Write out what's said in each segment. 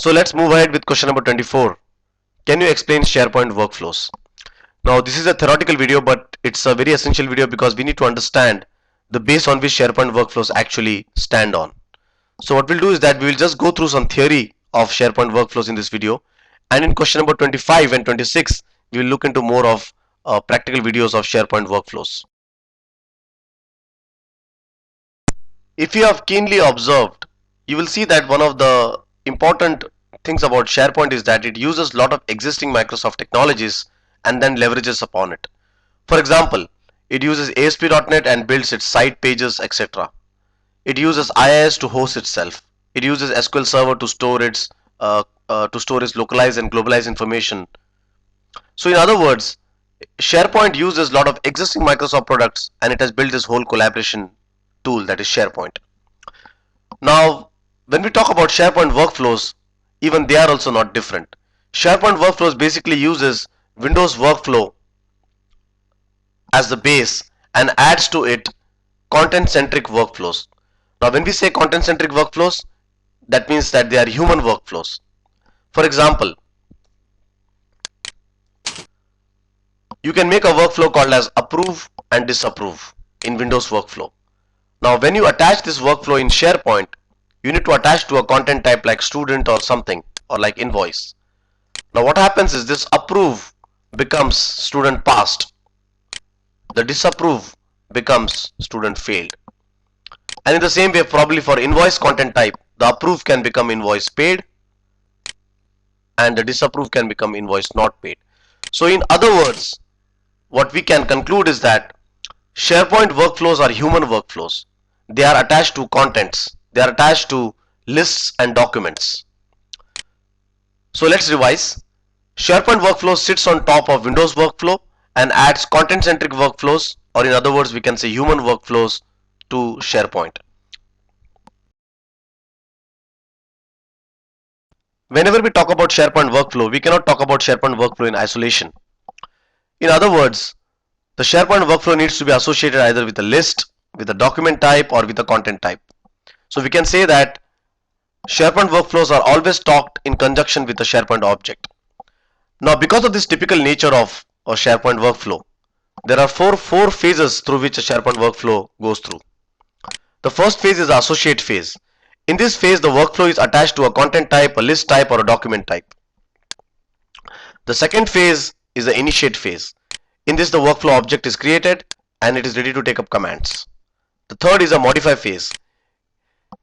So let's move ahead with question number 24. Can you explain SharePoint workflows? Now this is a theoretical video, but it's a very essential video because we need to understand the base on which SharePoint workflows actually stand on. So what we'll do is that we will just go through some theory of SharePoint workflows in this video, and in question number 25 and 26 we will look into more of practical videos of SharePoint workflows. If you have keenly observed, you will see that one of the important things about SharePoint is that it uses a lot of existing Microsoft technologies and then leverages upon it. For example, it uses ASP.NET and builds its site pages, etc. It uses IIS to host itself. It uses SQL Server to store its localized and globalized information. So in other words, SharePoint uses a lot of existing Microsoft products and it has built this whole collaboration tool, that is SharePoint. Now, when we talk about SharePoint workflows, even they are also not different. SharePoint workflows basically uses Windows workflow as the base and adds to it content-centric workflows. Now, when we say content-centric workflows, that means that they are human workflows. For example, you can make a workflow called as approve and disapprove in Windows workflow. Now, when you attach this workflow in SharePoint, you need to attach to a content type like student or something, or like invoice. Now what happens is this approve becomes student passed, the disapprove becomes student failed, and in the same way probably for invoice content type, the approve can become invoice paid and the disapprove can become invoice not paid. So in other words, what we can conclude is that SharePoint workflows are human workflows. They are attached to contents. They are attached to lists and documents. So let's revise. SharePoint workflow sits on top of Windows workflow and adds content-centric workflows, or in other words we can say human workflows, to SharePoint. Whenever we talk about SharePoint workflow, we cannot talk about SharePoint workflow in isolation. In other words, the SharePoint workflow needs to be associated either with a list, with a document type, or with a content type. So we can say that SharePoint workflows are always talked in conjunction with a SharePoint object. Now because of this typical nature of a SharePoint workflow, there are four phases through which a SharePoint workflow goes through. The first phase is the associate phase. In this phase, the workflow is attached to a content type, a list type, or a document type. The second phase is the initiate phase. In this, the workflow object is created and it is ready to take up commands. The third is a modify phase.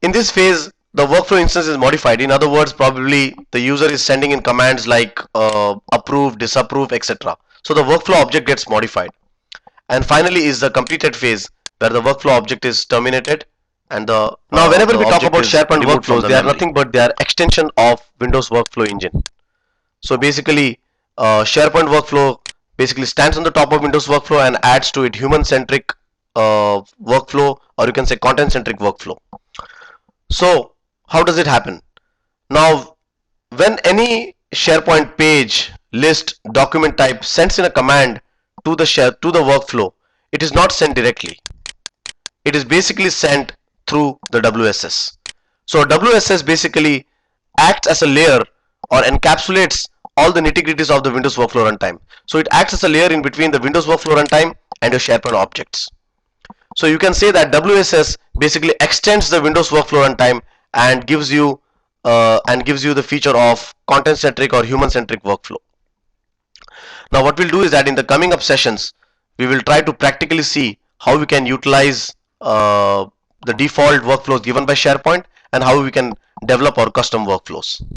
In this phase, the workflow instance is modified. In other words, probably the user is sending in commands like approve, disapprove, etc. So the workflow object gets modified. And finally is the completed phase where the workflow object is terminated. And now whenever we talk about SharePoint workflows, they are nothing but they are extension of Windows workflow engine. So basically SharePoint workflow basically stands on the top of Windows workflow and adds to it human centric workflow, or you can say content centric workflow. So how does it happen? Now when any SharePoint page, list, document type sends in a command to the workflow, it is not sent directly. It is basically sent through the WSS. So WSS basically acts as a layer or encapsulates all the nitty-gritties of the Windows workflow runtime. So it acts as a layer in between the Windows workflow runtime and your SharePoint objects. So you can say that WSS basically extends the Windows workflow runtime and gives you the feature of content-centric or human-centric workflow. Now what we'll do is that in the coming up sessions, we will try to practically see how we can utilize the default workflows given by SharePoint and how we can develop our custom workflows.